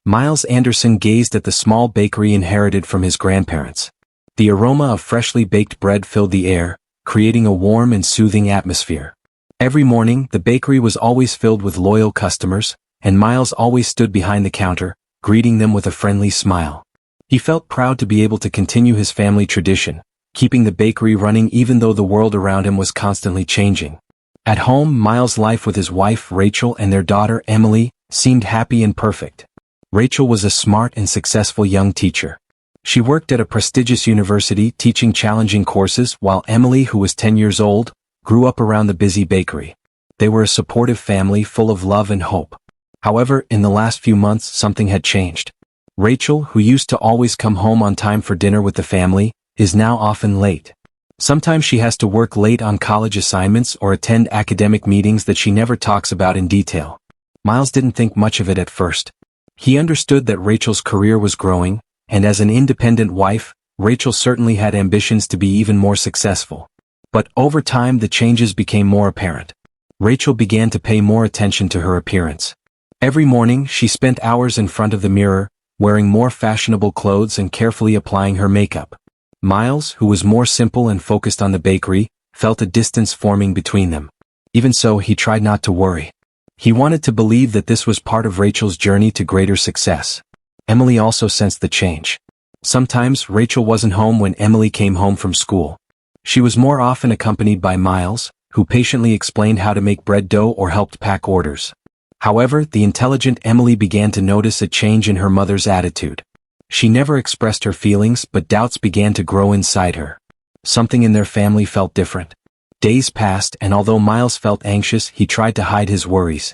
Miles Anderson gazed at the small bakery inherited from his grandparents. The aroma of freshly baked bread filled the air, creating a warm and soothing atmosphere. Every morning, the bakery was always filled with loyal customers, and Miles always stood behind the counter, greeting them with a friendly smile. He felt proud to be able to continue his family tradition, keeping the bakery running even though the world around him was constantly changing. At home, Miles' life with his wife Rachel and their daughter Emily seemed happy and perfect. Rachel was a smart and successful young teacher. She worked at a prestigious university teaching challenging courses, while Emily, who was 10 years old, grew up around the busy bakery. They were a supportive family full of love and hope. However, in the last few months, something had changed. Rachel, who used to always come home on time for dinner with the family, is now often late. Sometimes she has to work late on college assignments or attend academic meetings that she never talks about in detail. Miles didn't think much of it at first. He understood that Rachel's career was growing, and as an independent wife, Rachel certainly had ambitions to be even more successful. But over time the changes became more apparent. Rachel began to pay more attention to her appearance. Every morning she spent hours in front of the mirror, wearing more fashionable clothes and carefully applying her makeup. Miles, who was more simple and focused on the bakery, felt a distance forming between them. Even so, he tried not to worry. He wanted to believe that this was part of Rachel's journey to greater success. Emily also sensed the change. Sometimes Rachel wasn't home when Emily came home from school. She was more often accompanied by Miles, who patiently explained how to make bread dough or helped pack orders. However, the intelligent Emily began to notice a change in her mother's attitude. She never expressed her feelings, but doubts began to grow inside her. Something in their family felt different. Days passed, and although Miles felt anxious, he tried to hide his worries.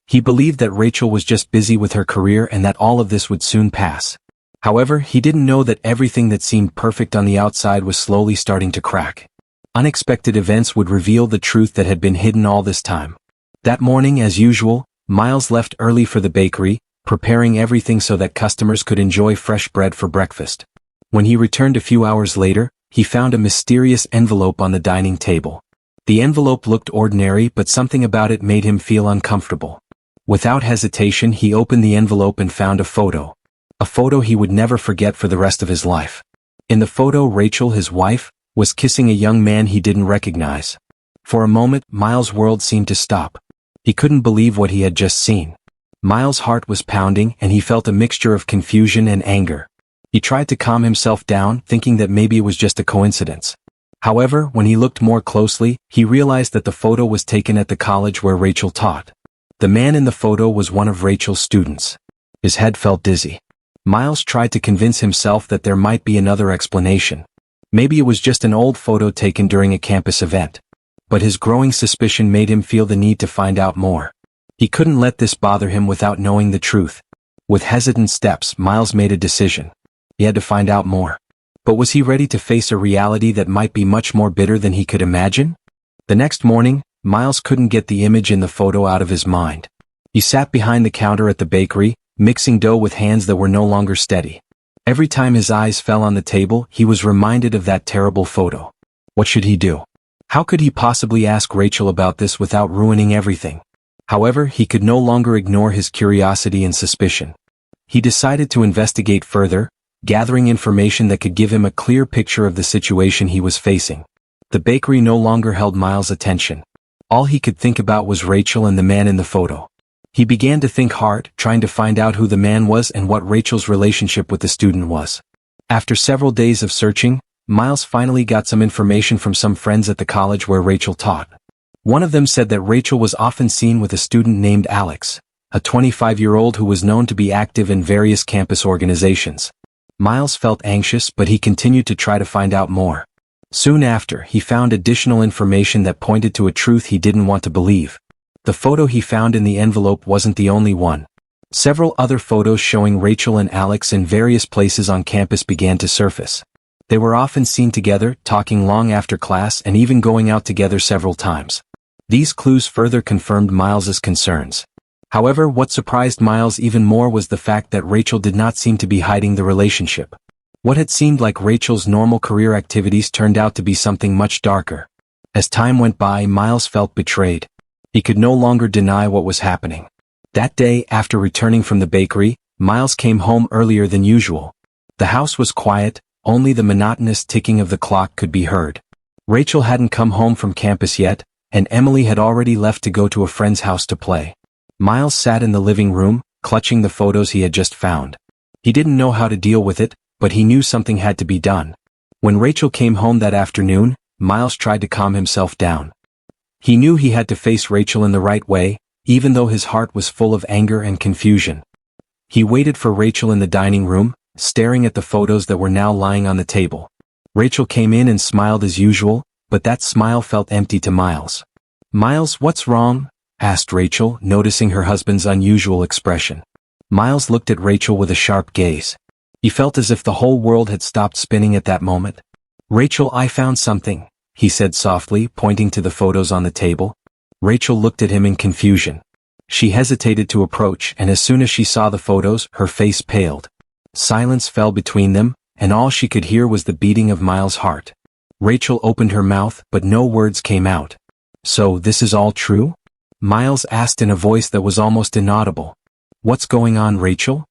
He believed that Rachel was just busy with her career and that all of this would soon pass. However, he didn't know that everything that seemed perfect on the outside was slowly starting to crack. Unexpected events would reveal the truth that had been hidden all this time. That morning, as usual, Miles left early for the bakery, preparing everything so that customers could enjoy fresh bread for breakfast. When he returned a few hours later, he found a mysterious envelope on the dining table. The envelope looked ordinary, but something about it made him feel uncomfortable. Without hesitation, he opened the envelope and found a photo. A photo he would never forget for the rest of his life. In the photo, Rachel, his wife, was kissing a young man he didn't recognize. For a moment, Miles' world seemed to stop. He couldn't believe what he had just seen. Miles' heart was pounding, and he felt a mixture of confusion and anger. He tried to calm himself down, thinking that maybe it was just a coincidence. However, when he looked more closely, he realized that the photo was taken at the college where Rachel taught. The man in the photo was one of Rachel's students. His head felt dizzy. Miles tried to convince himself that there might be another explanation. Maybe it was just an old photo taken during a campus event. But his growing suspicion made him feel the need to find out more. He couldn't let this bother him without knowing the truth. With hesitant steps, Miles made a decision. He had to find out more. But was he ready to face a reality that might be much more bitter than he could imagine? The next morning, Miles couldn't get the image in the photo out of his mind. He sat behind the counter at the bakery, mixing dough with hands that were no longer steady. Every time his eyes fell on the table, he was reminded of that terrible photo. What should he do? How could he possibly ask Rachel about this without ruining everything? However, he could no longer ignore his curiosity and suspicion. He decided to investigate further, gathering information that could give him a clear picture of the situation he was facing. The bakery no longer held Miles' attention. All he could think about was Rachel and the man in the photo. He began to think hard, trying to find out who the man was and what Rachel's relationship with the student was. After several days of searching, Miles finally got some information from some friends at the college where Rachel taught. One of them said that Rachel was often seen with a student named Alex, a 25-year-old who was known to be active in various campus organizations. Miles felt anxious, but he continued to try to find out more. Soon after, he found additional information that pointed to a truth he didn't want to believe. The photo he found in the envelope wasn't the only one. Several other photos showing Rachel and Alex in various places on campus began to surface. They were often seen together, talking long after class and even going out together several times. These clues further confirmed Miles's concerns. However, what surprised Miles even more was the fact that Rachel did not seem to be hiding the relationship. What had seemed like Rachel's normal career activities turned out to be something much darker. As time went by, Miles felt betrayed. He could no longer deny what was happening. That day, after returning from the bakery, Miles came home earlier than usual. The house was quiet, only the monotonous ticking of the clock could be heard. Rachel hadn't come home from campus yet, and Emily had already left to go to a friend's house to play. Miles sat in the living room, clutching the photos he had just found. He didn't know how to deal with it, but he knew something had to be done. When Rachel came home that afternoon, Miles tried to calm himself down. He knew he had to face Rachel in the right way, even though his heart was full of anger and confusion. He waited for Rachel in the dining room, staring at the photos that were now lying on the table. Rachel came in and smiled as usual, but that smile felt empty to Miles. "Miles, what's wrong?" asked Rachel, noticing her husband's unusual expression. Miles looked at Rachel with a sharp gaze. He felt as if the whole world had stopped spinning at that moment. "Rachel, I found something," he said softly, pointing to the photos on the table. Rachel looked at him in confusion. She hesitated to approach, and as soon as she saw the photos, her face paled. Silence fell between them, and all she could hear was the beating of Miles' heart. Rachel opened her mouth, but no words came out. "So this is all true?" Miles asked in a voice that was almost inaudible. "What's going on, Rachel?"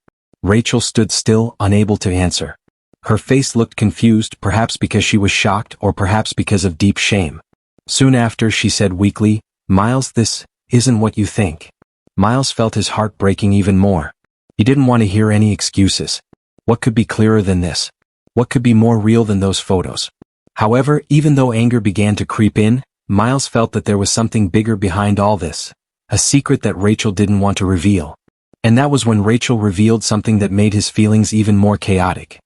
Rachel stood still, unable to answer. Her face looked confused, perhaps because she was shocked or perhaps because of deep shame. Soon after, she said weakly, "Miles, this isn't what you think." Miles felt his heart breaking even more. He didn't want to hear any excuses. What could be clearer than this? What could be more real than those photos? However, even though anger began to creep in, Miles felt that there was something bigger behind all this, a secret that Rachel didn't want to reveal. And that was when Rachel revealed something that made his feelings even more chaotic.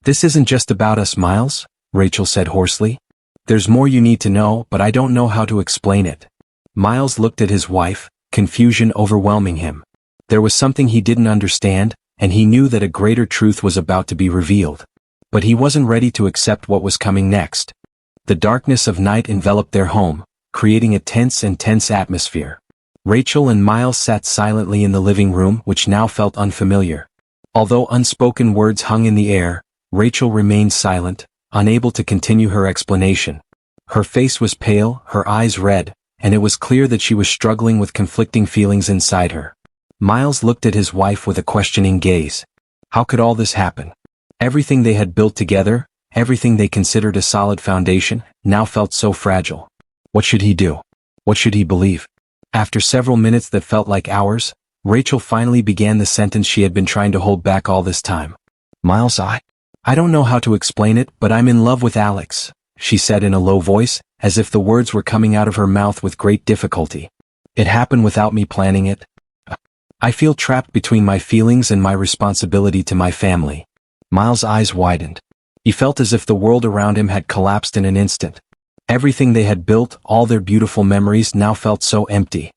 "This isn't just about us, Miles," Rachel said hoarsely. "There's more you need to know, but I don't know how to explain it." Miles looked at his wife, confusion overwhelming him. There was something he didn't understand, and he knew that a greater truth was about to be revealed. But he wasn't ready to accept what was coming next. The darkness of night enveloped their home, creating a tense atmosphere. Rachel and Miles sat silently in the living room, which now felt unfamiliar. Although unspoken words hung in the air, Rachel remained silent, unable to continue her explanation. Her face was pale, her eyes red, and it was clear that she was struggling with conflicting feelings inside her. Miles looked at his wife with a questioning gaze. How could all this happen? Everything they had built together, everything they considered a solid foundation, now felt so fragile. What should he do? What should he believe? After several minutes that felt like hours, Rachel finally began the sentence she had been trying to hold back all this time. "Miles, I don't know how to explain it, but I'm in love with Alex," she said in a low voice, as if the words were coming out of her mouth with great difficulty. "It happened without me planning it. I feel trapped between my feelings and my responsibility to my family." Miles' eyes widened. He felt as if the world around him had collapsed in an instant. Everything they had built, all their beautiful memories, now felt so empty.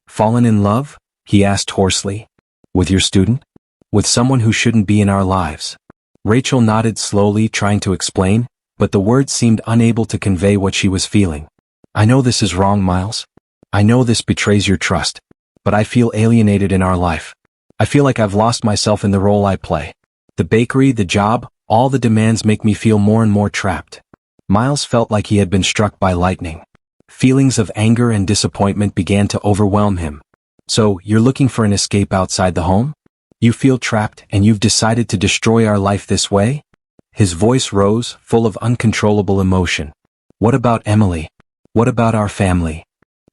"Fallen in love?" he asked hoarsely. "With your student? With someone who shouldn't be in our lives?" Rachel nodded slowly, trying to explain, but the words seemed unable to convey what she was feeling. "I know this is wrong, Miles. I know this betrays your trust. But I feel alienated in our life. I feel like I've lost myself in the role I play. The bakery, the job, all the demands make me feel more and more trapped." Miles felt like he had been struck by lightning. Feelings of anger and disappointment began to overwhelm him. "So, you're looking for an escape outside the home? You feel trapped and you've decided to destroy our life this way?" His voice rose, full of uncontrollable emotion. "What about Emily? What about our family?"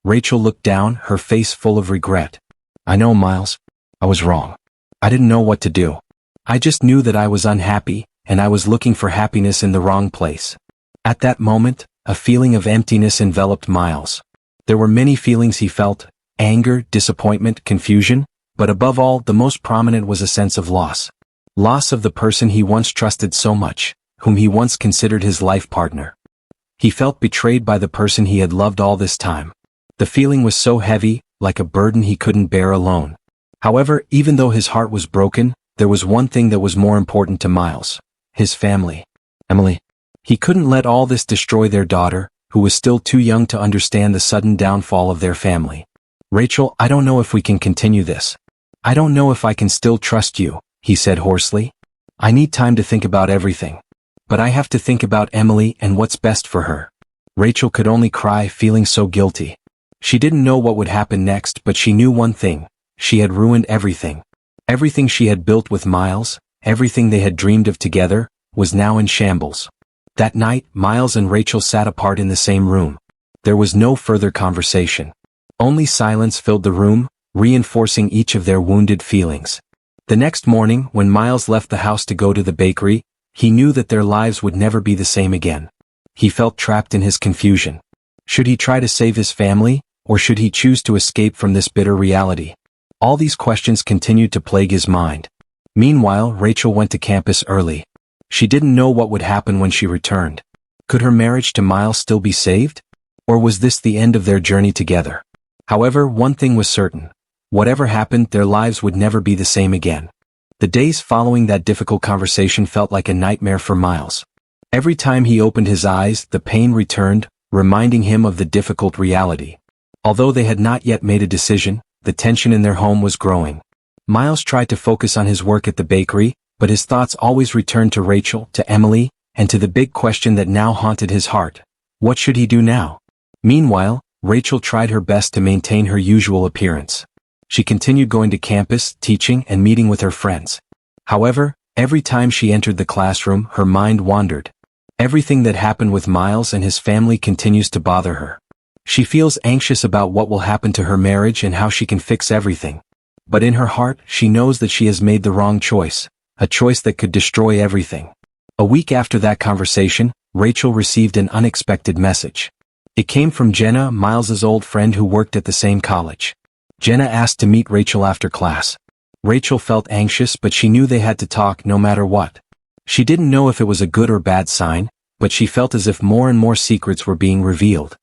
Rachel looked down, her face full of regret. "I know, Miles. I was wrong. I didn't know what to do. I just knew that I was unhappy, and I was looking for happiness in the wrong place." At that moment, a feeling of emptiness enveloped Miles. There were many feelings he felt: anger, disappointment, confusion, but above all, the most prominent was a sense of loss. Loss of the person he once trusted so much, whom he once considered his life partner. He felt betrayed by the person he had loved all this time. The feeling was so heavy, like a burden he couldn't bear alone. However, even though his heart was broken, there was one thing that was more important to Miles: his family. Emily. He couldn't let all this destroy their daughter, who was still too young to understand the sudden downfall of their family. "Rachel, I don't know if we can continue this. I don't know if I can still trust you," he said hoarsely. "I need time to think about everything. But I have to think about Emily and what's best for her." Rachel could only cry, feeling so guilty. She didn't know what would happen next, but she knew one thing: she had ruined everything. Everything she had built with Miles, everything they had dreamed of together, was now in shambles. That night, Miles and Rachel sat apart in the same room. There was no further conversation. Only silence filled the room, reinforcing each of their wounded feelings. The next morning, when Miles left the house to go to the bakery, he knew that their lives would never be the same again. He felt trapped in his confusion. Should he try to save his family, or should he choose to escape from this bitter reality? All these questions continued to plague his mind. Meanwhile, Rachel went to campus early. She didn't know what would happen when she returned. Could her marriage to Miles still be saved? Or was this the end of their journey together? However, one thing was certain. Whatever happened, their lives would never be the same again. The days following that difficult conversation felt like a nightmare for Miles. Every time he opened his eyes, the pain returned, reminding him of the difficult reality. Although they had not yet made a decision, the tension in their home was growing. Miles tried to focus on his work at the bakery, but his thoughts always returned to Rachel, to Emily, and to the big question that now haunted his heart. What should he do now? Meanwhile, Rachel tried her best to maintain her usual appearance. She continued going to campus, teaching, and meeting with her friends. However, every time she entered the classroom, her mind wandered. Everything that happened with Miles and his family continues to bother her. She feels anxious about what will happen to her marriage and how she can fix everything. But in her heart, she knows that she has made the wrong choice, a choice that could destroy everything. A week after that conversation, Rachel received an unexpected message. It came from Jenna, Miles's old friend who worked at the same college. Jenna asked to meet Rachel after class. Rachel felt anxious, but she knew they had to talk no matter what. She didn't know if it was a good or bad sign, but she felt as if more and more secrets were being revealed.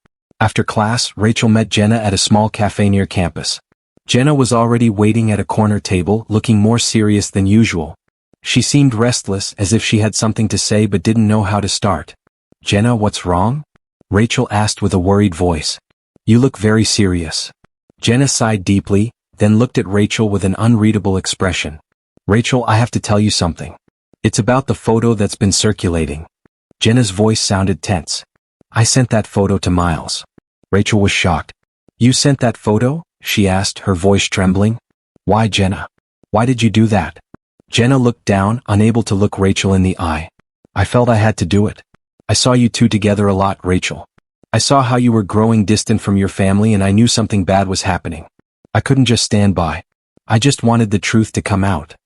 After class, Rachel met Jenna at a small cafe near campus. Jenna was already waiting at a corner table, looking more serious than usual. She seemed restless, as if she had something to say but didn't know how to start. "Jenna, what's wrong?" Rachel asked with a worried voice. "You look very serious." Jenna sighed deeply, then looked at Rachel with an unreadable expression. "Rachel, I have to tell you something. It's about the photo that's been circulating." Jenna's voice sounded tense. "I sent that photo to Miles." Rachel was shocked. "You sent that photo?" she asked, her voice trembling. "Why, Jenna? Why did you do that?" Jenna looked down, unable to look Rachel in the eye. "I felt I had to do it. I saw you two together a lot, Rachel. I saw how you were growing distant from your family and I knew something bad was happening. I couldn't just stand by. I just wanted the truth to come out."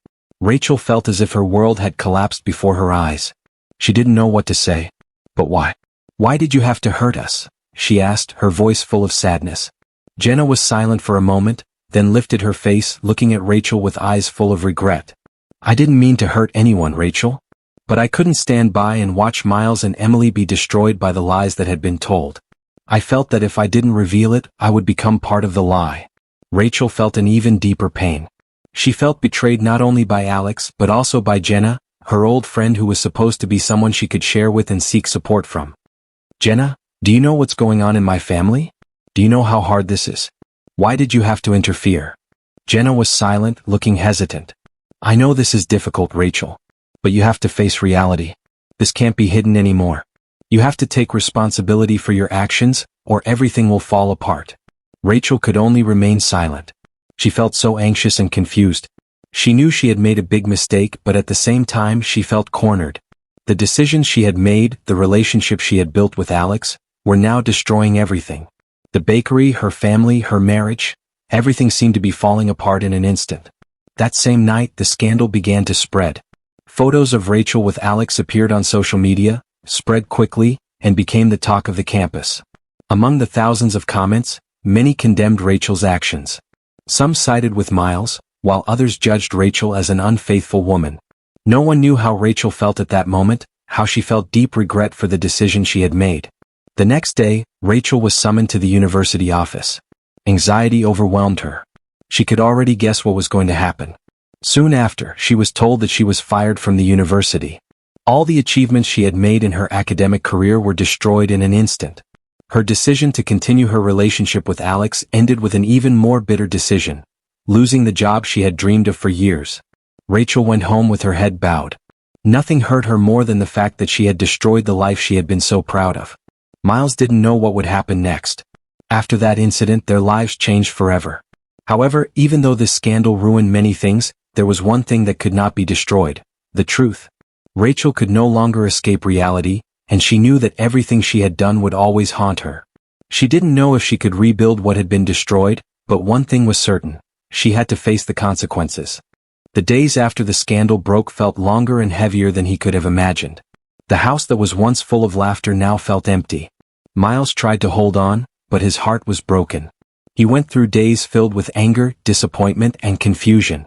Rachel felt as if her world had collapsed before her eyes. She didn't know what to say. "But why? Why did you have to hurt us?" she asked, her voice full of sadness. Jenna was silent for a moment, then lifted her face, looking at Rachel with eyes full of regret. "I didn't mean to hurt anyone, Rachel. But I couldn't stand by and watch Miles and Emily be destroyed by the lies that had been told. I felt that if I didn't reveal it, I would become part of the lie." Rachel felt an even deeper pain. She felt betrayed not only by Alex but also by Jenna, her old friend who was supposed to be someone she could share with and seek support from. "Jenna, do you know what's going on in my family? Do you know how hard this is? Why did you have to interfere?" Jenna was silent, looking hesitant. "I know this is difficult, Rachel. But you have to face reality. This can't be hidden anymore. You have to take responsibility for your actions, or everything will fall apart." Rachel could only remain silent. She felt so anxious and confused. She knew she had made a big mistake, but at the same time she felt cornered. The decisions she had made, the relationship she had built with Alex, were now destroying everything. The bakery, her family, her marriage, everything seemed to be falling apart in an instant. That same night, the scandal began to spread. Photos of Rachel with Alex appeared on social media, spread quickly, and became the talk of the campus. Among the thousands of comments, many condemned Rachel's actions. Some sided with Miles, while others judged Rachel as an unfaithful woman. No one knew how Rachel felt at that moment, how she felt deep regret for the decision she had made. The next day, Rachel was summoned to the university office. Anxiety overwhelmed her. She could already guess what was going to happen. Soon after, she was told that she was fired from the university. All the achievements she had made in her academic career were destroyed in an instant. Her decision to continue her relationship with Alex ended with an even more bitter decision, losing the job she had dreamed of for years. Rachel went home with her head bowed. Nothing hurt her more than the fact that she had destroyed the life she had been so proud of. Miles didn't know what would happen next. After that incident, their lives changed forever. However, even though this scandal ruined many things, there was one thing that could not be destroyed: the truth. Rachel could no longer escape reality, and she knew that everything she had done would always haunt her. She didn't know if she could rebuild what had been destroyed, but one thing was certain: she had to face the consequences. The days after the scandal broke felt longer and heavier than he could have imagined. The house that was once full of laughter now felt empty. Miles tried to hold on, but his heart was broken. He went through days filled with anger, disappointment, and confusion.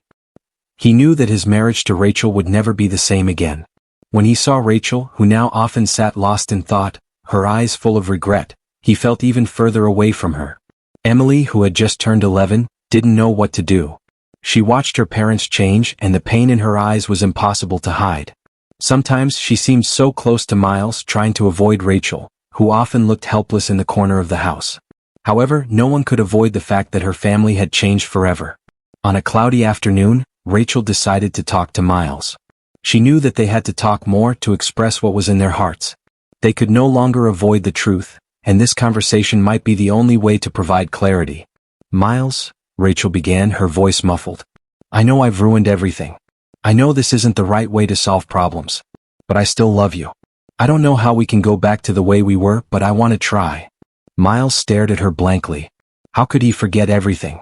He knew that his marriage to Rachel would never be the same again. When he saw Rachel, who now often sat lost in thought, her eyes full of regret, he felt even further away from her. Emily, who had just turned 11, didn't know what to do. She watched her parents change, and the pain in her eyes was impossible to hide. Sometimes she seemed so close to Miles, trying to avoid Rachel, who often looked helpless in the corner of the house. However, no one could avoid the fact that her family had changed forever. On a cloudy afternoon, Rachel decided to talk to Miles. She knew that they had to talk more to express what was in their hearts. They could no longer avoid the truth, and this conversation might be the only way to provide clarity. "Miles," Rachel began, her voice muffled. "I know I've ruined everything. I know this isn't the right way to solve problems. But I still love you. I don't know how we can go back to the way we were, but I want to try." Miles stared at her blankly. How could he forget everything?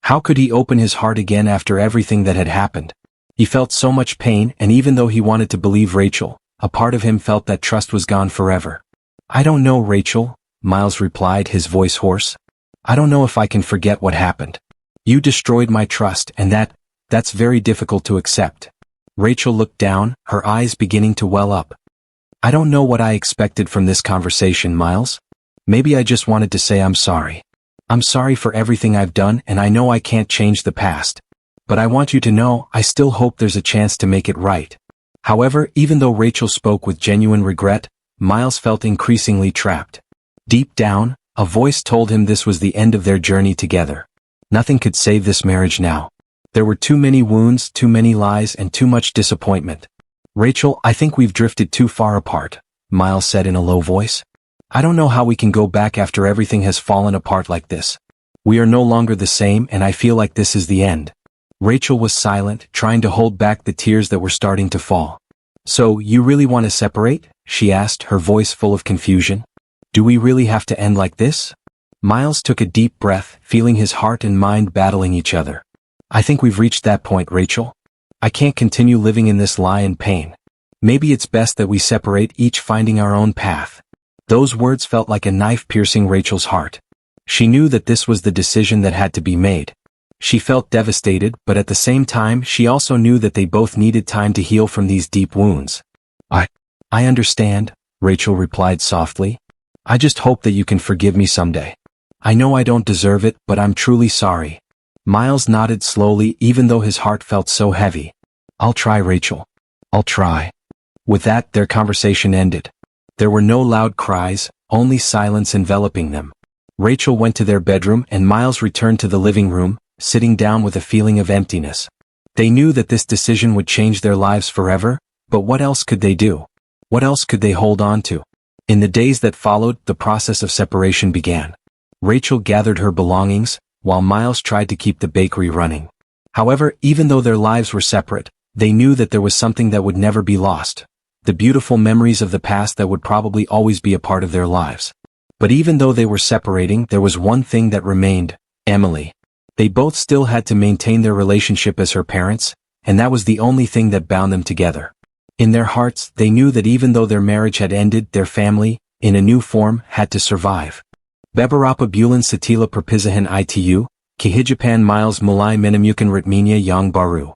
How could he open his heart again after everything that had happened? He felt so much pain, and even though he wanted to believe Rachel, a part of him felt that trust was gone forever. "I don't know, Rachel," Miles replied, his voice hoarse. "I don't know if I can forget what happened. You destroyed my trust, and that's very difficult to accept." Rachel looked down, her eyes beginning to well up. "I don't know what I expected from this conversation, Miles. Maybe I just wanted to say I'm sorry. I'm sorry for everything I've done, and I know I can't change the past. But I want you to know, I still hope there's a chance to make it right." However, even though Rachel spoke with genuine regret, Miles felt increasingly trapped. Deep down, a voice told him this was the end of their journey together. Nothing could save this marriage now. There were too many wounds, too many lies, and too much disappointment. "Rachel, I think we've drifted too far apart," Miles said in a low voice. "I don't know how we can go back after everything has fallen apart like this. We are no longer the same, and I feel like this is the end." Rachel was silent, trying to hold back the tears that were starting to fall. "So, you really want to separate?" she asked, her voice full of confusion. "Do we really have to end like this?" Miles took a deep breath, feeling his heart and mind battling each other. "I think we've reached that point, Rachel. I can't continue living in this lie and pain. Maybe it's best that we separate, each finding our own path." Those words felt like a knife piercing Rachel's heart. She knew that this was the decision that had to be made. She felt devastated, but at the same time she also knew that they both needed time to heal from these deep wounds. I understand," Rachel replied softly. "I just hope that you can forgive me someday. I know I don't deserve it, but I'm truly sorry." Miles nodded slowly, even though his heart felt so heavy. "I'll try, Rachel. I'll try." With that, their conversation ended. There were no loud cries, only silence enveloping them. Rachel went to their bedroom and Miles returned to the living room, sitting down with a feeling of emptiness. They knew that this decision would change their lives forever, but what else could they do? What else could they hold on to? In the days that followed, the process of separation began. Rachel gathered her belongings, while Miles tried to keep the bakery running. However, even though their lives were separate, they knew that there was something that would never be lost: the beautiful memories of the past that would probably always be a part of their lives. But even though they were separating, there was one thing that remained: Emily. They both still had to maintain their relationship as her parents, and that was the only thing that bound them together. In their hearts, they knew that even though their marriage had ended, their family, in a new form, had to survive. Beberapa bulan Satila Perpisahan Itu, Kihijapan Miles Mulai Menemukan Ritminya Yang Baru.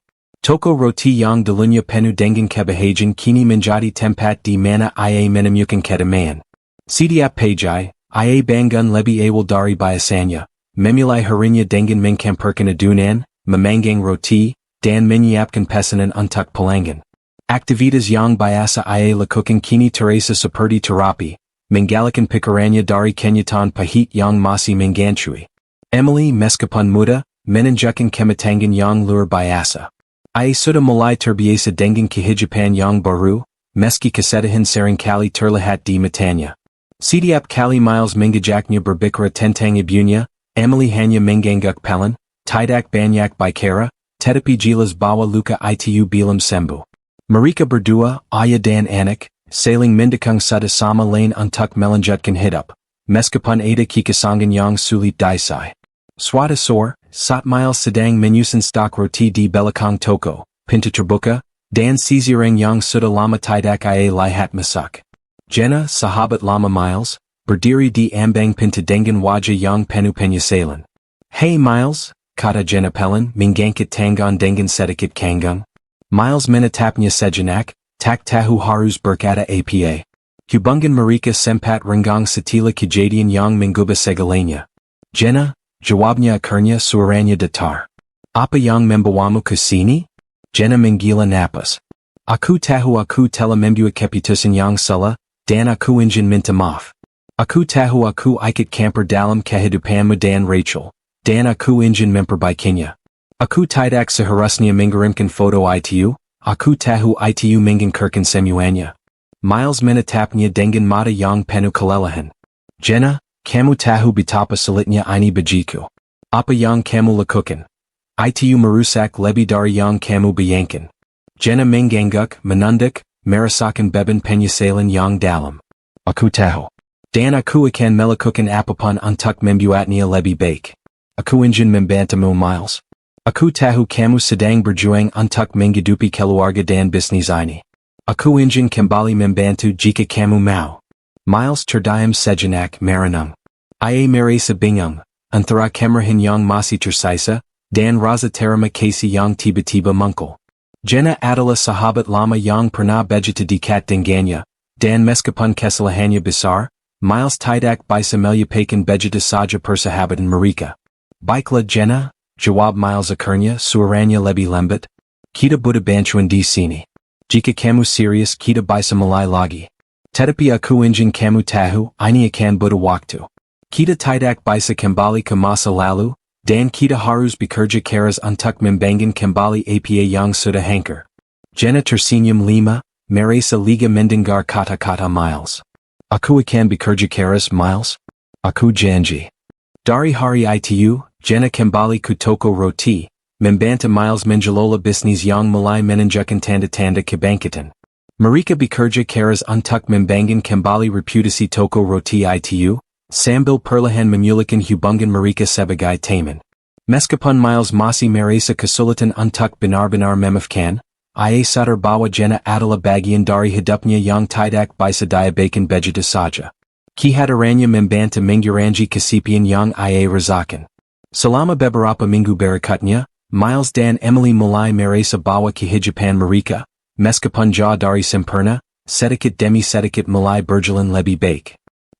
Toko Roti Yang Dalunya Penu Dengan Kebahajan Kini Menjadi Tempat di Mana Ia Menemukan Kedamaian. Setiap Pajai, Ia Bangun Lebih Awal Dari Biasanya. Memulai harinya dengan mencampurkan adunan, memanggang roti, dan menyiapkan pesanan untuk pelanggan. Aktivitas yang biasa ia lakukan kini terasa seperti terapi, menggalakan pikirannya dari kenyataan pahit yang masih menghantui. Emily, meskipun muda, menunjukkan kematangan yang luar biasa. Ia sudah mulai terbiasa dengan kehidupan yang baru, meski kesedihan seringkali terlihat di matanya. Setiap kali Miles mengajaknya berbicara tentang ibunya, Emily hanya mengangguk pelan, tidak banyak bicara, Tetapi Gilas Bawa Luka Itu Bilam Sembu. Marika Berdua, Aya Dan Anak, Sailing Mindakung Suda Sama Lane Untuk Melanjutkan Hidup, Meskapun Ada Kikasangan Yang Sulit Daisai. Swada Sor, Sat Miles Sedang Menyusan Stok Roti di Belakang Toko, Pinta Terbuka, Dan Sizirang Yang Suda Lama Tidak Ia Lihat Masak. Jenna, Sahabat Lama Miles, Berdiri di Ambang Pinta Dengan Wajah Yang Penuh Penyesalan. Hey Miles, Kata Jenna Pelin, Mingangkit Tangan Dengan Sedikit Kanggung. Miles Menatapnya Sejenak, Tak Tahu Harus Berkata Apa. Hubungan Marika Sempat Renggang Setila Kejadian Yang Mingguba Segalanya. Jenna, Jawabnya Akhirnya Suaranya Datar. Apa Yang Membawamu Kesini? Jenna Menggila Napas. Aku Tahu Aku Telah Membuat Keputusan Yang Salah, Dan Aku Ingin Minta Maaf. Aku Tahu Aku Ikut Camper Dalam Kehidupanmu Dan Rachel, Dan Aku Ingin Memperbaikinya. Aku Tidak Seharusnya Mengirimkan Foto Itu, Aku Tahu Itu Mengirimkan Semuanya. Miles Menatapnya Dengan Mata Yang Penuh Kelelahan. Jenna, Kamu Tahu Betapa Sulitnya Ini Bajiku. Apa Yang Kamu Lakukan? Itu Merusak Lebih Dari Yang Kamu Bayangkan. Jenna Mengangguk, Menunduk, Merasakan Beban Penyesalan Yang Dalam. Aku Tahu. Dan Aku Akan Melakukan Apapun Untuk Membuatnya Lebih Baik. Aku Ingin Membantumu Miles. Aku Tahu Kamu Sedang Berjuang Untuk Menghidupi Keluarga Dan Bisnis Ini. Aku Ingin Kembali Membantu Jika Kamu Mau. Miles Terdiam Sejenak Maranung. Ia Merasa Bingung, Antara Kemrahin Yang Masih Tersisa, Dan Raza Terima Kasih Yang Tiba-Tiba Mungkul. Jenna adalah Sahabat Lama Yang Pernah Bejata Dekat Dengannya, Dan Meskipun Kesalahannya Besar, Miles Tidak Bisa Melupakan Bejata Saja Persahabatan Mereka. Baiklah Jenna, Jawab Miles Akhirnya Suaranya Lebih Lembut. Kita Buddha Bantuan di Sini. Jika Kamu Serius Kita Bisa Mulai Lagi. Tetapi Aku Ingin Kamu Tahu, Ini Akan Buddha Waktu. Kita Tidak Bisa Kembali ke Masa Lalu, Dan Kita Harus Bekerja Keras Untuk Membangun Kembali Apa Yang Sudah Hancur. Jenna Tersenyum 5, Merasa Liga Mendengar Kata-Kata Miles. Aku Akan Bekerja Keras Miles? Aku Janji. Dari Hari Itu, Jenna Kembali Ku Toko Roti, Membanta Miles Menjalola Bisnis Yang Mulai Menunjukkan Tanda-Tanda Kebangkitan. Mereka Bekerja Keras Untuk Membangun Kembali Reputasi Toko Roti Itu, Sambil Perlahan Memulakan Hubungan Mereka Sebagai Teman. Meskipun Miles Masih Merasa Kesulitan Untuk Benar-Benar Memaafkan, Ia Sadar Bawa Jenna adalah Bagian Dari Hidupnya Yang Tidak Bisa Diabaikan Bejata Saja. Kehadirannya Membanta Mengurangi Kesepian Yang Ia Rasakan. Selama beberapa minggu berikutnya, Miles dan Emily mulai merasa bahwa kehidupan mereka, meskipun jauh dari sempurna, sedikit demi sedikit mulai berjalan lebih baik.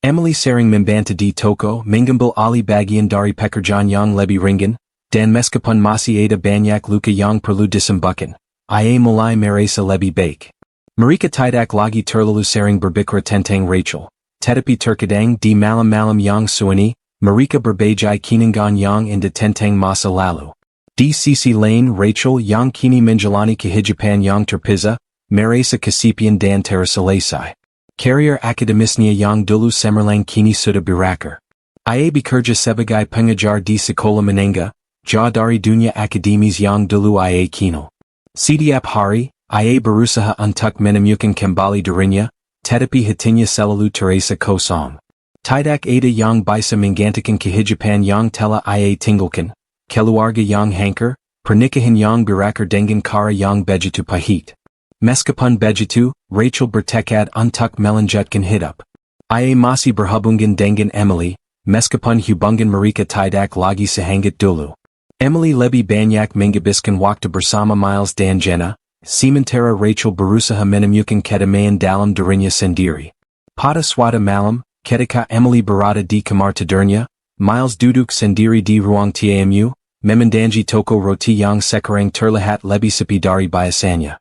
Emily sering membantu di toko mengambil alih bagian dari pekerjaan yang lebih ringan, dan meskipun masih ada banyak luka yang perlu disembuhkan, ia mulai merasa lebih baik. Mereka tidak lagi terlalu sering berbicara tentang Rachel, tetapi terkadang di malam-malam yang sunyi, mereka berbajai kenangan yang indah tentang masa lalu. Di sisi lain Rachel yang kini menjalani kehidupan yang terpisah, merasa kesepian dan terselesai. Karier akademisnya yang dulu cemerlang kini sudah berakhir. Ia bekerja sebagai pengajar di sekolah menengah, jauh dari dunia akademis yang dulu ia kenal. Setiap hari, ia berusaha untuk menemukan kembali dirinya, tetapi hatinya selalu terasa kosong. Tidak ada yang bisa menggantikan kehidupan yang telah ia tinggalkan, keluarga yang hancur, pernikahan yang berakhir dengan cara yang begitu pahit. Meskipun begitu, Rachel bertekad untuk melanjutkan hidup. Ia masih berhubungan dengan Emily, meskipun hubungan mereka tidak lagi sehangat dulu. Emily lebih banyak menghabiskan waktu bersama Miles dan Jenna, sementara Rachel berusaha menemukan kedamaian dalam dirinya sendiri. Pada suatu malam, ketika Emily berada di kamar tidurnya, Miles duduk sendiri di ruang tamu, memandangi toko roti yang sekarang terlihat lebih sepi dari biasanya.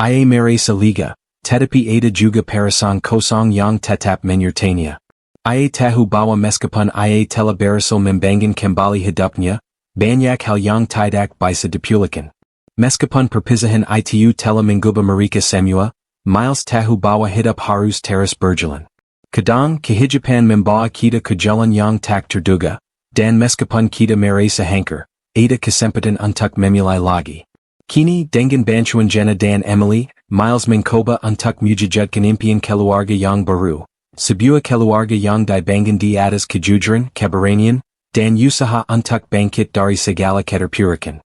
Ia merasa lega, tetapi ada juga perasaan kosong yang tetap menyertainya. Ia tahu bahwa meskipun ia telah berhasil membangun kembali hidupnya, banyak hal yang tidak bisa dipulihkan. Meskipun perpisahan itu telah mengubah mereka semua, Miles tahu bahwa hidup harus terus berjalan. Kadang kehidupan membawa kita ke jalan yang tak terduga, dan meskipun kita merasa hancur, Ada Kasempitan Untuk Memuli Lagi. Kini Dengan Bantuan Jenna Dan Emily, Miles Mankoba Untuk Mujajudkan Impian Keluarga Yang Baru. Sebuah Keluarga Yang Dibangun di Atas Kejujuran, Keberanian, Dan Usaha Untuk Bangkit Dari Segala Keterpurikan.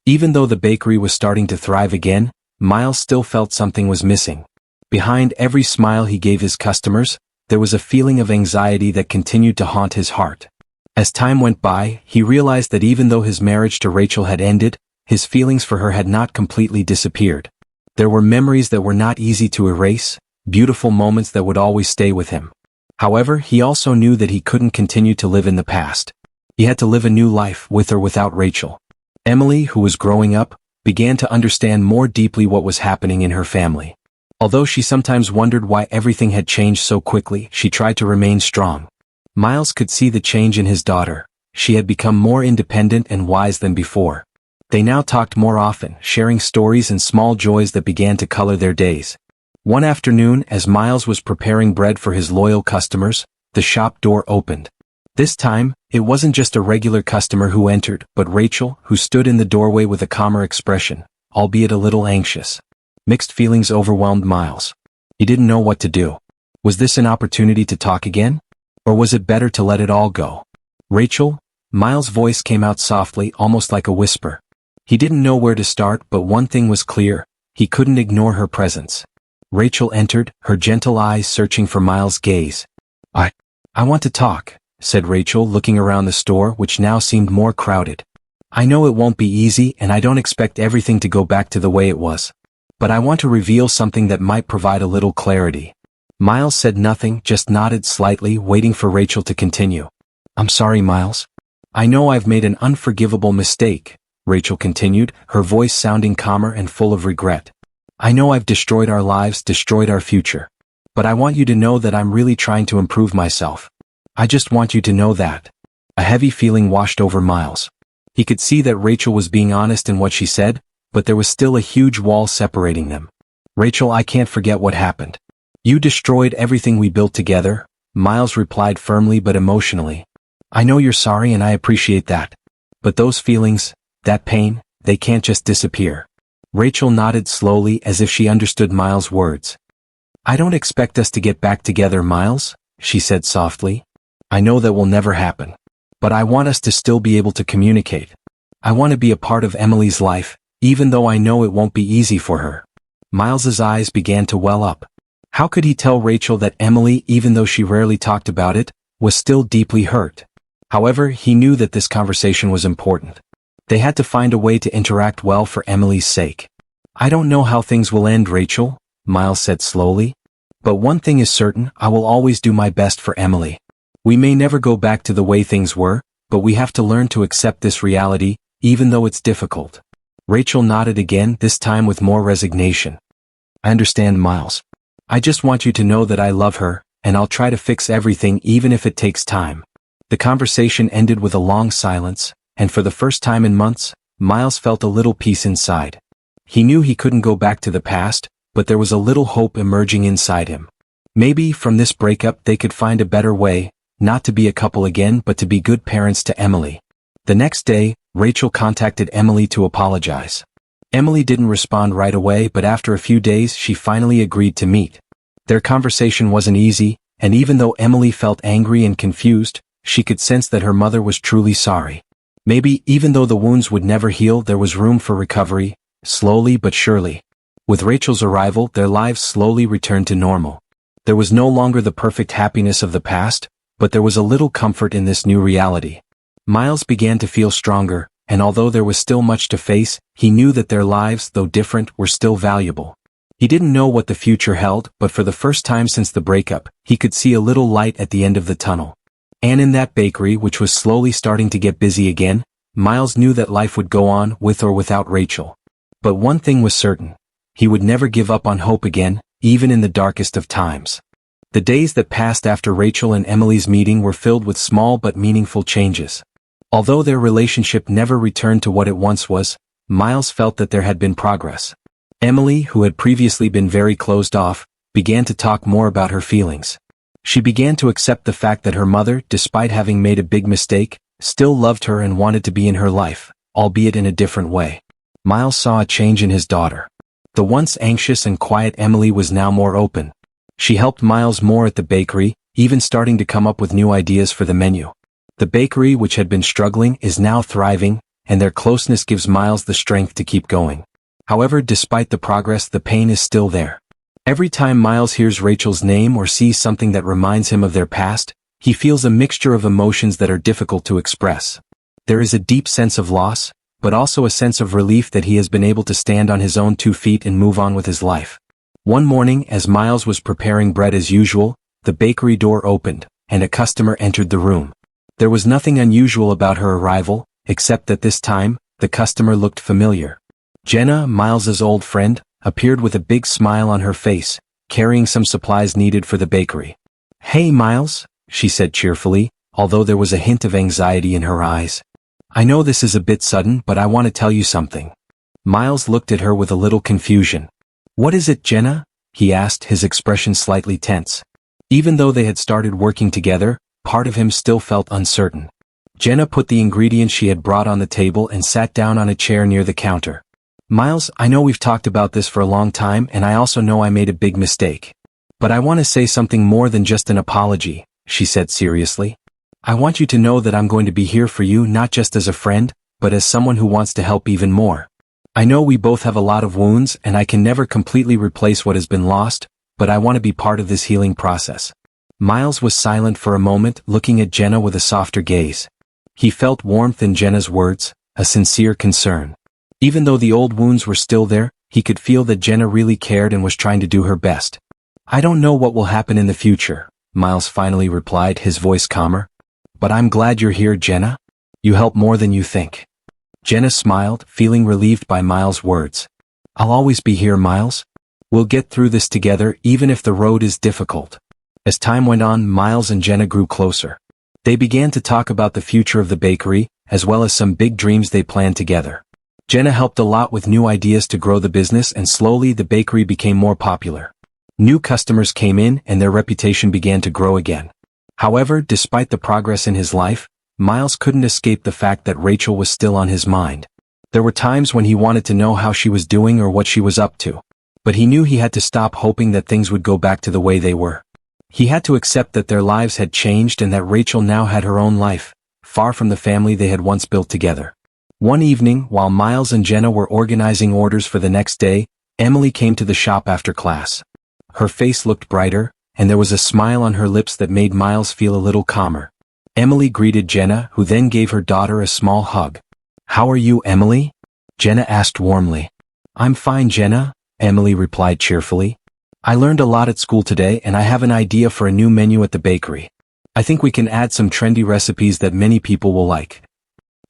Even though the bakery was starting to thrive again, Miles still felt something was missing. Behind every smile he gave his customers, there was a feeling of anxiety that continued to haunt his heart. As time went by, he realized that even though his marriage to Rachel had ended, his feelings for her had not completely disappeared. There were memories that were not easy to erase, beautiful moments that would always stay with him. However, he also knew that he couldn't continue to live in the past. He had to live a new life with or without Rachel. Emily, who was growing up, began to understand more deeply what was happening in her family. Although she sometimes wondered why everything had changed so quickly, she tried to remain strong. Miles could see the change in his daughter. She had become more independent and wise than before. They now talked more often, sharing stories and small joys that began to color their days. One afternoon, as Miles was preparing bread for his loyal customers, the shop door opened. This time, it wasn't just a regular customer who entered, but Rachel, who stood in the doorway with a calmer expression, albeit a little anxious. Mixed feelings overwhelmed Miles. He didn't know what to do. Was this an opportunity to talk again? Or was it better to let it all go? Rachel? Miles' voice came out softly, almost like a whisper. He didn't know where to start, but one thing was clear. He couldn't ignore her presence. Rachel entered, her gentle eyes searching for Miles' gaze. I want to talk, said Rachel, looking around the store, which now seemed more crowded. I know it won't be easy, and I don't expect everything to go back to the way it was. But I want to reveal something that might provide a little clarity. Miles said nothing, just nodded slightly, waiting for Rachel to continue. I'm sorry, Miles. I know I've made an unforgivable mistake, Rachel continued, her voice sounding calmer and full of regret. I know I've destroyed our lives, destroyed our future. But I want you to know that I'm really trying to improve myself. I just want you to know that. A heavy feeling washed over Miles. He could see that Rachel was being honest in what she said, but there was still a huge wall separating them. Rachel, I can't forget what happened. You destroyed everything we built together, Miles replied firmly but emotionally. I know you're sorry and I appreciate that. But those feelings, that pain, they can't just disappear. Rachel nodded slowly as if she understood Miles' words. I don't expect us to get back together, Miles, she said softly. I know that will never happen. But I want us to still be able to communicate. I want to be a part of Emily's life, even though I know it won't be easy for her. Miles's eyes began to well up. How could he tell Rachel that Emily, even though she rarely talked about it, was still deeply hurt? However, he knew that this conversation was important. They had to find a way to interact well for Emily's sake. I don't know how things will end, Rachel, Miles said slowly. But one thing is certain, I will always do my best for Emily. We may never go back to the way things were, but we have to learn to accept this reality, even though it's difficult. Rachel nodded again, this time with more resignation. I understand, Miles. I just want you to know that I love her, and I'll try to fix everything even if it takes time. The conversation ended with a long silence, and for the first time in months, Miles felt a little peace inside. He knew he couldn't go back to the past, but there was a little hope emerging inside him. Maybe, from this breakup they could find a better way, not to be a couple again but to be good parents to Emily. The next day, Rachel contacted Emily to apologize. Emily didn't respond right away, but after a few days she finally agreed to meet. Their conversation wasn't easy, and even though Emily felt angry and confused, she could sense that her mother was truly sorry. Maybe, even though the wounds would never heal, there was room for recovery, slowly but surely. With Rachel's arrival, their lives slowly returned to normal. There was no longer the perfect happiness of the past, but there was a little comfort in this new reality. Miles began to feel stronger, and although there was still much to face, he knew that their lives, though different, were still valuable. He didn't know what the future held, but for the first time since the breakup, he could see a little light at the end of the tunnel. And in that bakery, which was slowly starting to get busy again, Miles knew that life would go on with or without Rachel. But one thing was certain. He would never give up on hope again, even in the darkest of times. The days that passed after Rachel and Emily's meeting were filled with small but meaningful changes. Although their relationship never returned to what it once was, Miles felt that there had been progress. Emily, who had previously been very closed off, began to talk more about her feelings. She began to accept the fact that her mother, despite having made a big mistake, still loved her and wanted to be in her life. albeit in a different way. Miles saw a change in his daughter. The once anxious and quiet Emily was now more open. She helped Miles more at the bakery, even starting to come up with new ideas for the menu. The bakery, which had been struggling, is now thriving, and their closeness gives Miles the strength to keep going. However, despite the progress, the pain is still there. Every time Miles hears Rachel's name or sees something that reminds him of their past, he feels a mixture of emotions that are difficult to express. There is a deep sense of loss, but also a sense of relief that he has been able to stand on his own 2 feet and move on with his life. One morning, as Miles was preparing bread as usual, the bakery door opened, and a customer entered the room. There was nothing unusual about her arrival, except that this time, the customer looked familiar. Jenna, Miles's old friend, appeared with a big smile on her face, carrying some supplies needed for the bakery. "Hey Miles," she said cheerfully, although there was a hint of anxiety in her eyes. "I know this is a bit sudden, but I want to tell you something." Miles looked at her with a little confusion. "What is it, Jenna?" he asked, his expression slightly tense. Even though they had started working together, part of him still felt uncertain. Jenna put the ingredients she had brought on the table and sat down on a chair near the counter. "Miles, I know we've talked about this for a long time, and I also know I made a big mistake. But I want to say something more than just an apology," she said seriously. "I want you to know that I'm going to be here for you, not just as a friend, but as someone who wants to help even more. I know we both have a lot of wounds, and I can never completely replace what has been lost, but I want to be part of this healing process." Miles was silent for a moment, looking at Jenna with a softer gaze. He felt warmth in Jenna's words, a sincere concern. Even though the old wounds were still there, he could feel that Jenna really cared and was trying to do her best. "I don't know what will happen in the future," Miles finally replied, his voice calmer. "But I'm glad you're here, Jenna. You help more than you think." Jenna smiled, feeling relieved by Miles' words. "I'll always be here, Miles. We'll get through this together, even if the road is difficult." As time went on, Miles and Jenna grew closer. They began to talk about the future of the bakery, as well as some big dreams they planned together. Jenna helped a lot with new ideas to grow the business, and slowly the bakery became more popular. New customers came in and their reputation began to grow again. However, despite the progress in his life, Miles couldn't escape the fact that Rachel was still on his mind. There were times when he wanted to know how she was doing or what she was up to. But he knew he had to stop hoping that things would go back to the way they were. He had to accept that their lives had changed and that Rachel now had her own life, far from the family they had once built together. One evening, while Miles and Jenna were organizing orders for the next day, Emily came to the shop after class. Her face looked brighter, and there was a smile on her lips that made Miles feel a little calmer. Emily greeted Jenna, who then gave her daughter a small hug. "How are you, Emily?" Jenna asked warmly. "I'm fine, Jenna," Emily replied cheerfully. "I learned a lot at school today, and I have an idea for a new menu at the bakery. I think we can add some trendy recipes that many people will like."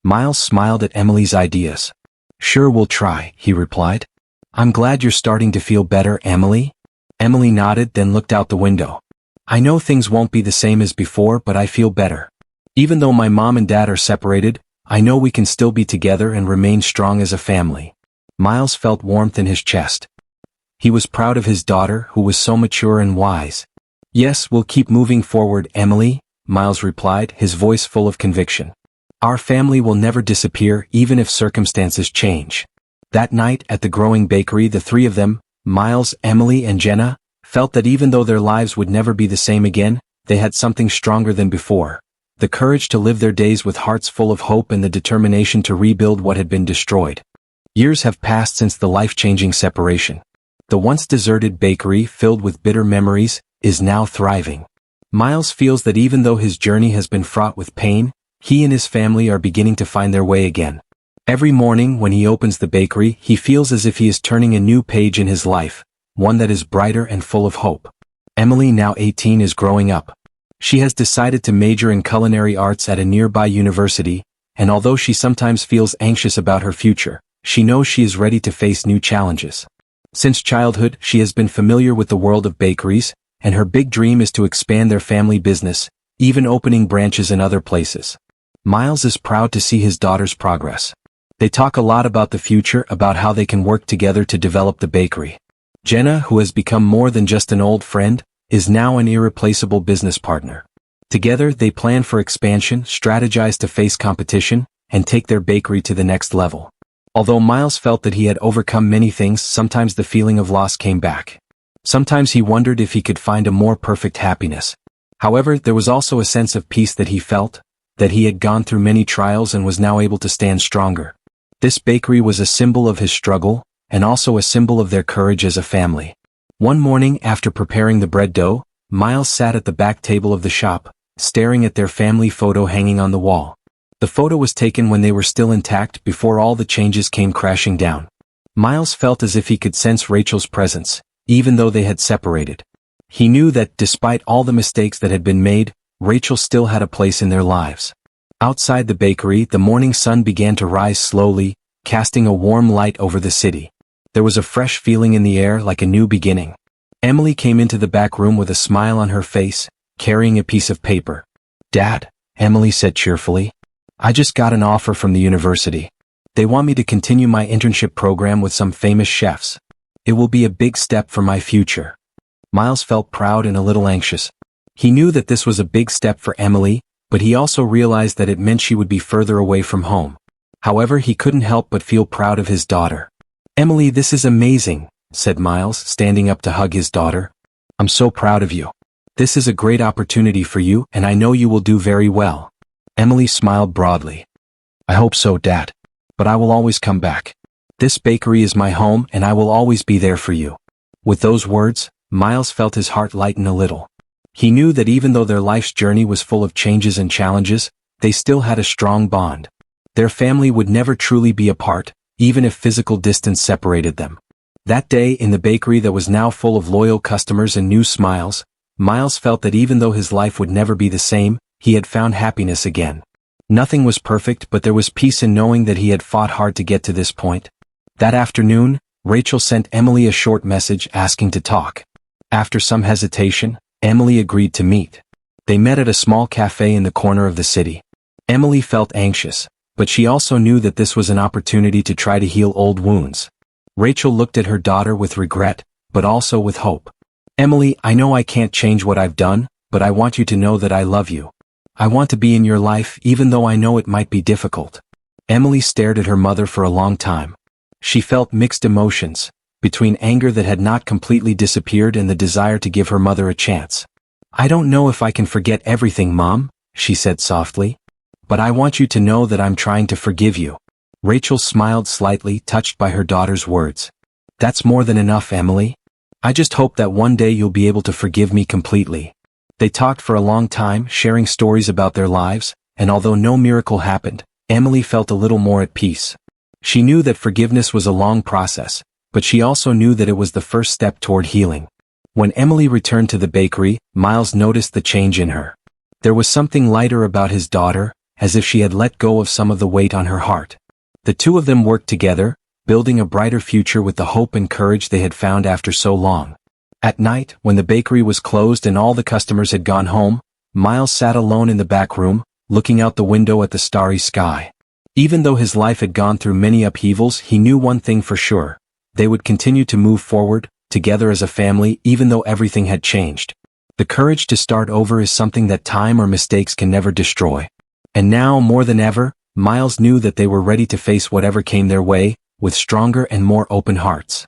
Miles smiled at Emily's ideas. "Sure, we'll try," he replied. "I'm glad you're starting to feel better, Emily." Emily nodded, then looked out the window. "I know things won't be the same as before, but I feel better. Even though my mom and dad are separated, I know we can still be together and remain strong as a family." Miles felt warmth in his chest. He was proud of his daughter, who was so mature and wise. "Yes, we'll keep moving forward, Emily," Miles replied, his voice full of conviction. "Our family will never disappear, even if circumstances change." That night, at the growing bakery, the three of them, Miles, Emily, and Jenna, felt that even though their lives would never be the same again, they had something stronger than before. The courage to live their days with hearts full of hope and the determination to rebuild what had been destroyed. Years have passed since the life-changing separation. The once deserted bakery, filled with bitter memories, is now thriving. Miles feels that even though his journey has been fraught with pain, he and his family are beginning to find their way again. Every morning when he opens the bakery, he feels as if he is turning a new page in his life, one that is brighter and full of hope. Emily, now 18, is growing up. She has decided to major in culinary arts at a nearby university, and although she sometimes feels anxious about her future, she knows she is ready to face new challenges. Since childhood, she has been familiar with the world of bakeries, and her big dream is to expand their family business, even opening branches in other places. Miles is proud to see his daughter's progress. They talk a lot about the future, about how they can work together to develop the bakery. Jenna, who has become more than just an old friend, is now an irreplaceable business partner. Together, they plan for expansion, strategize to face competition, and take their bakery to the next level. Although Miles felt that he had overcome many things, sometimes the feeling of loss came back. Sometimes he wondered if he could find a more perfect happiness. However, there was also a sense of peace that he felt, that he had gone through many trials and was now able to stand stronger. This bakery was a symbol of his struggle, and also a symbol of their courage as a family. One morning, after preparing the bread dough, Miles sat at the back table of the shop, staring at their family photo hanging on the wall. The photo was taken when they were still intact, before all the changes came crashing down. Miles felt as if he could sense Rachel's presence, even though they had separated. He knew that, despite all the mistakes that had been made, Rachel still had a place in their lives. Outside the bakery, the morning sun began to rise slowly, casting a warm light over the city. There was a fresh feeling in the air, like a new beginning. Emily came into the back room with a smile on her face, carrying a piece of paper. "Dad," Emily said cheerfully, "I just got an offer from the university. They want me to continue my internship program with some famous chefs. It will be a big step for my future." Miles felt proud and a little anxious. He knew that this was a big step for Emily, but he also realized that it meant she would be further away from home. However, he couldn't help but feel proud of his daughter. "Emily, this is amazing," said Miles, standing up to hug his daughter. "I'm so proud of you. This is a great opportunity for you, and I know you will do very well." Emily smiled broadly. "I hope so, Dad. But I will always come back. This bakery is my home, and I will always be there for you." With those words, Miles felt his heart lighten a little. He knew that even though their life's journey was full of changes and challenges, they still had a strong bond. Their family would never truly be apart, even if physical distance separated them. That day in the bakery that was now full of loyal customers and new smiles, Miles felt that even though his life would never be the same, he had found happiness again. Nothing was perfect, but there was peace in knowing that he had fought hard to get to this point. That afternoon, Rachel sent Emily a short message asking to talk. After some hesitation, Emily agreed to meet. They met at a small cafe in the corner of the city. Emily felt anxious, but she also knew that this was an opportunity to try to heal old wounds. Rachel looked at her daughter with regret, but also with hope. "Emily, I know I can't change what I've done, but I want you to know that I love you. I want to be in your life even though I know it might be difficult." Emily stared at her mother for a long time. She felt mixed emotions, between anger that had not completely disappeared and the desire to give her mother a chance. "I don't know if I can forget everything, Mom," she said softly. "But I want you to know that I'm trying to forgive you." Rachel smiled slightly, touched by her daughter's words. "That's more than enough, Emily. I just hope that one day you'll be able to forgive me completely." They talked for a long time, sharing stories about their lives, and although no miracle happened, Emily felt a little more at peace. She knew that forgiveness was a long process, but she also knew that it was the first step toward healing. When Emily returned to the bakery, Miles noticed the change in her. There was something lighter about his daughter, as if she had let go of some of the weight on her heart. The two of them worked together, building a brighter future with the hope and courage they had found after so long. At night, when the bakery was closed and all the customers had gone home, Miles sat alone in the back room, looking out the window at the starry sky. Even though his life had gone through many upheavals, he knew one thing for sure. They would continue to move forward, together as a family, even though everything had changed. The courage to start over is something that time or mistakes can never destroy. And now, more than ever, Miles knew that they were ready to face whatever came their way, with stronger and more open hearts.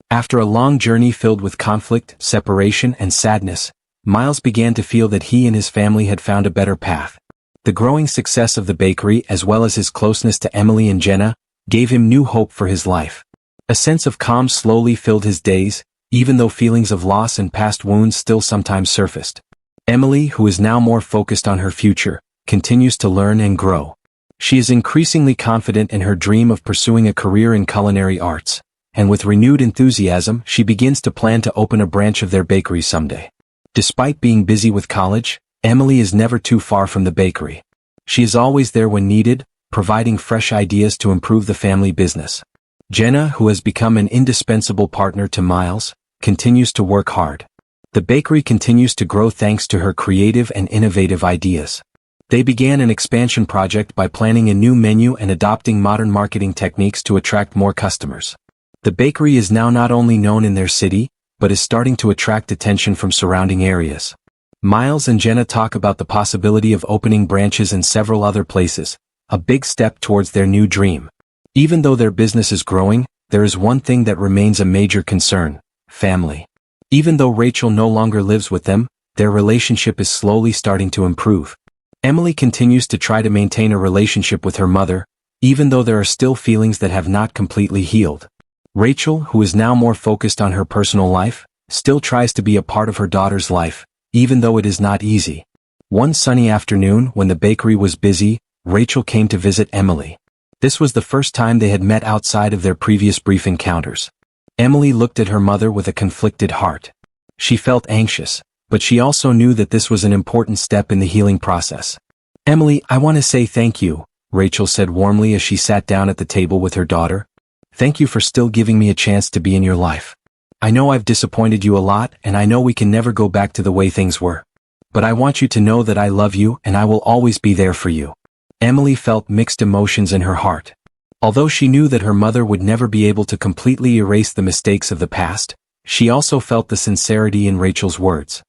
After a long journey filled with conflict, separation, and sadness, Miles began to feel that he and his family had found a better path. The growing success of the bakery, as well as his closeness to Emily and Jenna, gave him new hope for his life. A sense of calm slowly filled his days, even though feelings of loss and past wounds still sometimes surfaced. Emily, who is now more focused on her future, continues to learn and grow. She is increasingly confident in her dream of pursuing a career in culinary arts, and with renewed enthusiasm, she begins to plan to open a branch of their bakery someday. Despite being busy with college, Emily is never too far from the bakery. She is always there when needed, providing fresh ideas to improve the family business. Jenna, who has become an indispensable partner to Miles, continues to work hard. The bakery continues to grow thanks to her creative and innovative ideas. They began an expansion project by planning a new menu and adopting modern marketing techniques to attract more customers. The bakery is now not only known in their city, but is starting to attract attention from surrounding areas. Miles and Jenna talk about the possibility of opening branches in several other places, a big step towards their new dream. Even though their business is growing, there is one thing that remains a major concern: family. Even though Rachel no longer lives with them, their relationship is slowly starting to improve. Emily continues to try to maintain a relationship with her mother, even though there are still feelings that have not completely healed. Rachel, who is now more focused on her personal life, still tries to be a part of her daughter's life, even though it is not easy. One sunny afternoon, when the bakery was busy, Rachel came to visit Emily. This was the first time they had met outside of their previous brief encounters. Emily looked at her mother with a conflicted heart. She felt anxious, but she also knew that this was an important step in the healing process. "Emily, I want to say thank you," Rachel said warmly as she sat down at the table with her daughter. "Thank you for still giving me a chance to be in your life. I know I've disappointed you a lot, and I know we can never go back to the way things were. But I want you to know that I love you and I will always be there for you." Emily felt mixed emotions in her heart. Although she knew that her mother would never be able to completely erase the mistakes of the past, she also felt the sincerity in Rachel's words.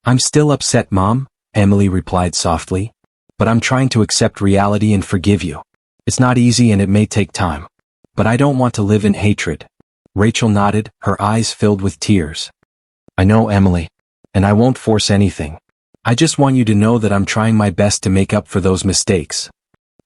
"I'm still upset, Mom," Emily replied softly. "But I'm trying to accept reality and forgive you. It's not easy and it may take time. But I don't want to live in hatred." Rachel nodded, her eyes filled with tears. "I know, Emily. And I won't force anything. I just want you to know that I'm trying my best to make up for those mistakes."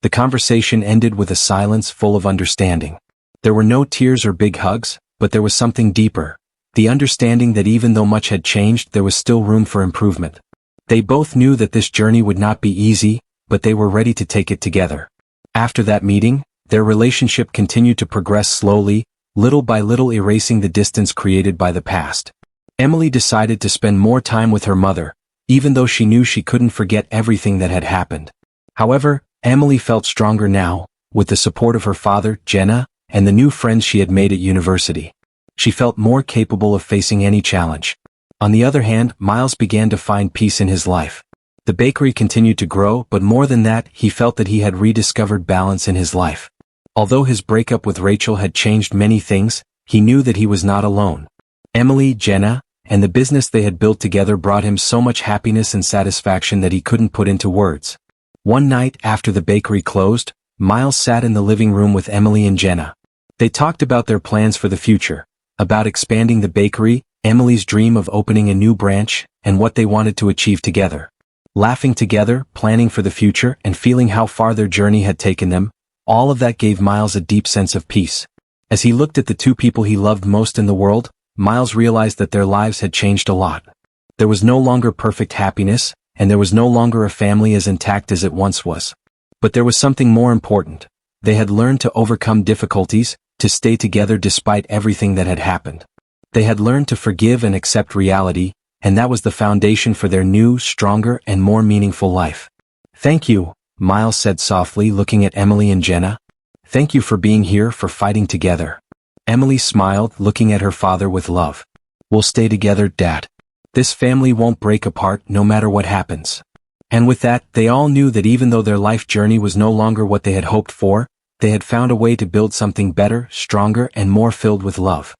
The conversation ended with a silence full of understanding. There were no tears or big hugs, but there was something deeper. The understanding that even though much had changed, there was still room for improvement. They both knew that this journey would not be easy, but they were ready to take it together. After that meeting, their relationship continued to progress slowly, little by little erasing the distance created by the past. Emily decided to spend more time with her mother, even though she knew she couldn't forget everything that had happened. However, Emily felt stronger now, with the support of her father, Jenna, and the new friends she had made at university. She felt more capable of facing any challenge. On the other hand, Miles began to find peace in his life. The bakery continued to grow, but more than that, he felt that he had rediscovered balance in his life. Although his breakup with Rachel had changed many things, he knew that he was not alone. Emily, Jenna, and the business they had built together brought him so much happiness and satisfaction that he couldn't put into words. One night after the bakery closed, Miles sat in the living room with Emily and Jenna. They talked about their plans for the future, about expanding the bakery, Emily's dream of opening a new branch, and what they wanted to achieve together. Laughing together, planning for the future, and feeling how far their journey had taken them, all of that gave Miles a deep sense of peace. As he looked at the two people he loved most in the world, Miles realized that their lives had changed a lot. There was no longer perfect happiness, and there was no longer a family as intact as it once was. But there was something more important. They had learned to overcome difficulties, to stay together despite everything that had happened. They had learned to forgive and accept reality, and that was the foundation for their new, stronger, and more meaningful life. "Thank you," Miles said softly, looking at Emily and Jenna. "Thank you for being here, for fighting together." Emily smiled, looking at her father with love. "We'll stay together, Dad. This family won't break apart no matter what happens." And with that, they all knew that even though their life journey was no longer what they had hoped for, they had found a way to build something better, stronger, and more filled with love.